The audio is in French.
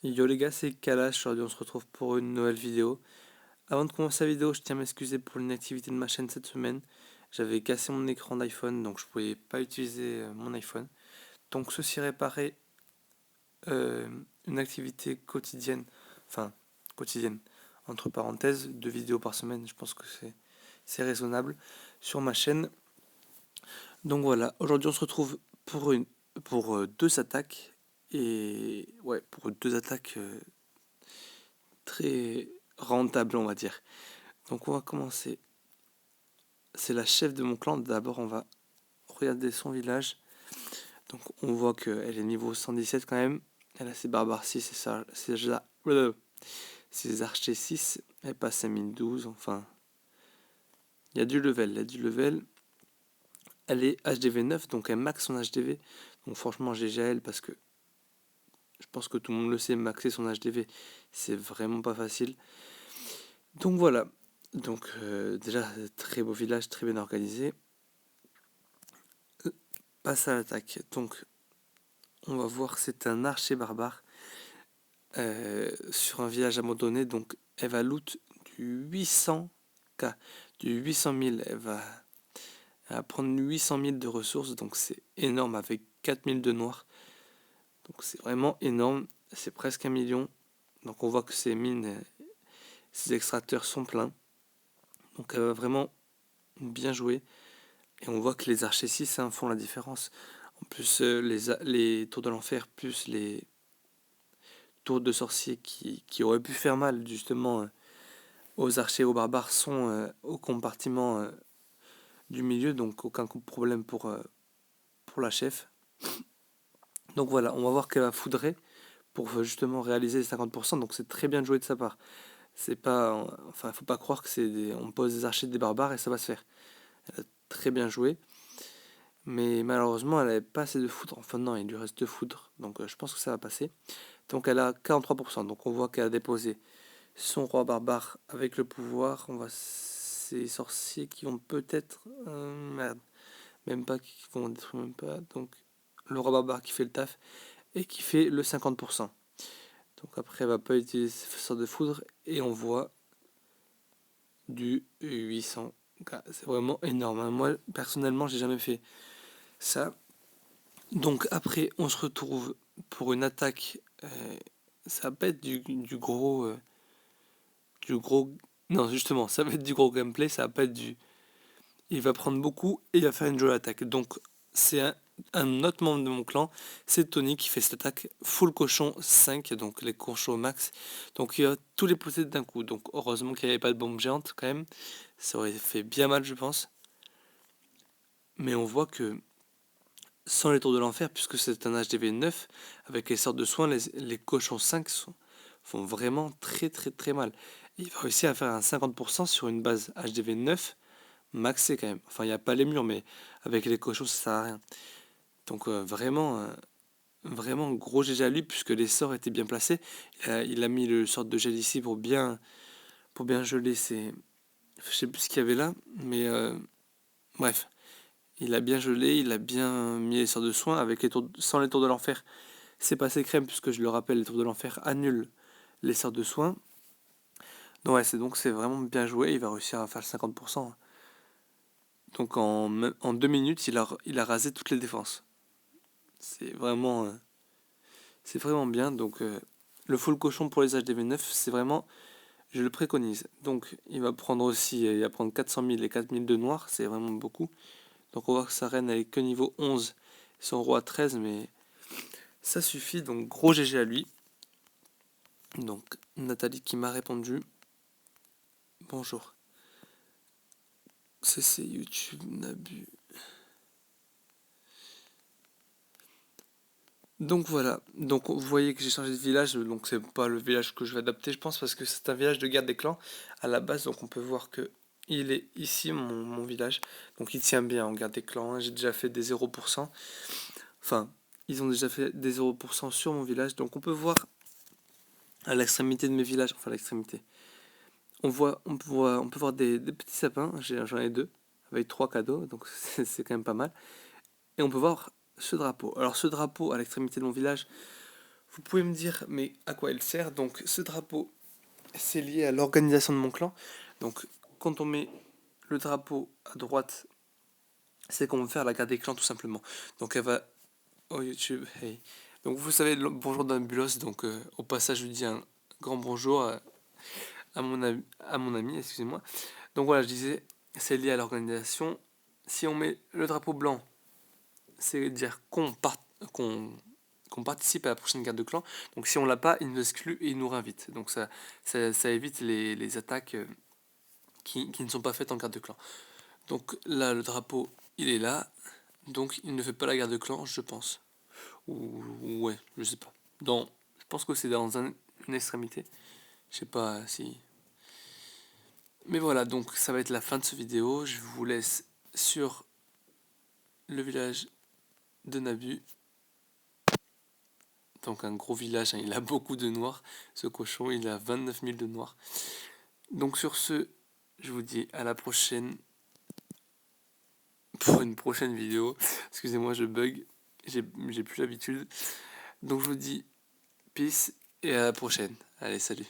Yo les gars, c'est Kalash, aujourd'hui on se retrouve pour une nouvelle vidéo. Avant de commencer la vidéo, je tiens à m'excuser pour l'inactivité de ma chaîne cette semaine. J'avais cassé mon écran d'iPhone, donc je pouvais pas utiliser mon iPhone. Donc ceci réparé, euh, une activité quotidienne, enfin quotidienne, entre parenthèses, 2 vidéos par semaine, je pense que c'est raisonnable sur ma chaîne. Donc voilà, aujourd'hui on se retrouve pour deux attaques, et ouais, pour deux attaques très rentables, on va dire. Donc on va commencer. C'est la chef de mon clan. D'abord on va regarder son village. Donc on voit qu'elle est niveau 117 quand même. Elle a ses barbares 6 et ses archers 6. Elle passe à 1012. Enfin, il y a du level. Il y a du level. Elle est HDV 9, donc elle max son HDV. Donc franchement GG à elle parce que je pense que tout le monde le sait, maxer son HDV, c'est vraiment pas facile. Donc voilà. Donc déjà, très beau village, très bien organisé. Passe à l'attaque. Donc on va voir, c'est un archer barbare sur un village abandonné. Donc elle va loot du 800K, du 800 000. Elle va prendre 800 000 de ressources. Donc c'est énorme avec 4000 de noir. Donc c'est vraiment énorme. C'est presque 1 million. Donc on voit que ces mines, ces extracteurs sont pleins. Donc elle va vraiment bien jouer. Et on voit que les archers 6 font la différence. En plus, les tours de l'enfer, plus les tours de sorciers qui auraient pu faire mal justement aux archers et aux barbares sont au compartiment du milieu, donc aucun problème pour la chef. Donc voilà, on va voir qu'elle va foudrer pour justement réaliser les 50%, donc c'est très bien joué de sa part. C'est pas, enfin, faut pas croire que on pose des archers et des barbares et ça va se faire. Elle a très bien joué, mais malheureusement elle n'avait pas assez de foudre. Enfin non, il lui reste 2 foudres, donc je pense que ça va passer. Donc elle a 43%, donc on voit qu'elle a déposé son roi barbare avec le pouvoir. On voit ces sorciers qui vont peut-être... merde, même pas, qui vont détruire même pas. Donc le roi barbare qui fait le taf et qui fait le 50%. Donc après elle va pas utiliser ce sort de foudre et on voit du 800. C'est vraiment énorme, hein. Moi personnellement j'ai jamais fait ça. Donc après on se retrouve pour une attaque. Ça va pas être du gros... du gros... Non, justement, ça va être du gros gameplay, ça va pas être du... Il va prendre beaucoup et il va faire une jolie attaque. Donc c'est un autre membre de mon clan, c'est Tony qui fait cette attaque full cochon 5, donc les cochons au max. Donc il va tous les poser d'un coup. Donc heureusement qu'il n'y avait pas de bombe géante quand même. Ça aurait fait bien mal je pense. Mais on voit que sans les tours de l'enfer, puisque c'est un HDV 9, avec les sortes de soins, les cochons 5 font vraiment très très très mal. Et il va réussir à faire un 50% sur une base HDV 9 maxé quand même. Enfin, il n'y a pas les murs, mais avec les cochons, ça sert à rien. Donc vraiment gros GG à lui, puisque les sorts étaient bien placés. Il a mis le sort de gel ici pour bien geler ses... Je sais plus ce qu'il y avait là, mais bref. Il a bien gelé, il a bien mis les sorts de soins avec sans les tours de l'enfer. C'est passé crème, puisque je le rappelle, les tours de l'enfer annulent les sorts de soins. Donc ouais, c'est vraiment bien joué, il va réussir à faire le 50%. Donc en 2 minutes, il a rasé toutes les défenses. C'est vraiment, euh, c'est vraiment bien. Donc le full cochon pour les HDV9, c'est vraiment, je le préconise. Donc il va prendre aussi, il va prendre 400 000 et 4000 de noir, c'est vraiment beaucoup. Donc on voit que sa reine elle est que niveau 11, son roi 13, mais ça suffit. Donc gros GG à lui. Donc Nathalie qui m'a répondu. Bonjour. C'est YouTube Nabu. Donc voilà, donc vous voyez que j'ai changé de village, donc c'est pas le village que je vais adapter je pense parce que c'est un village de garde des clans à la base, donc on peut voir que il est ici mon village, donc il tient bien en garde des clans, hein. J'ai déjà fait des 0%, enfin ils ont déjà fait des 0% sur mon village, donc on peut voir à l'extrémité de mes villages, enfin à l'extrémité, on peut voir des petits sapins, j'en ai 2, avec 3 cadeaux, donc c'est quand même pas mal, et on peut voir ce drapeau. Alors ce drapeau à l'extrémité de mon village, vous pouvez me dire, mais à quoi il sert? Donc ce drapeau, c'est lié à l'organisation de mon clan. Donc quand on met le drapeau à droite, c'est qu'on veut faire la garde des clans tout simplement. Donc elle va... Oh YouTube, hey. Donc vous savez, bonjour d'Ambulos, donc au passage je lui dis un grand bonjour à mon ami, excusez-moi. Donc voilà, je disais, c'est lié à l'organisation. Si on met le drapeau blanc, c'est dire qu'on qu'on participe à la prochaine garde de clan. Donc si on l'a pas, il nous exclut et il nous réinvite. Donc ça évite les attaques qui ne sont pas faites en garde de clan. Donc là, le drapeau, il est là. Donc il ne fait pas la garde de clan, je pense. Ou ouais, je sais pas. Je pense que c'est dans une extrémité. Je sais pas si... Mais voilà, donc ça va être la fin de cette vidéo. Je vous laisse sur le village de Nabu. Donc un gros village, hein, il a beaucoup de noirs. Ce cochon, il a 29 000 de noirs. Donc sur ce, je vous dis à la prochaine pour une prochaine vidéo. Excusez-moi, je bug. J'ai plus l'habitude. Donc je vous dis peace et à la prochaine. Allez, salut.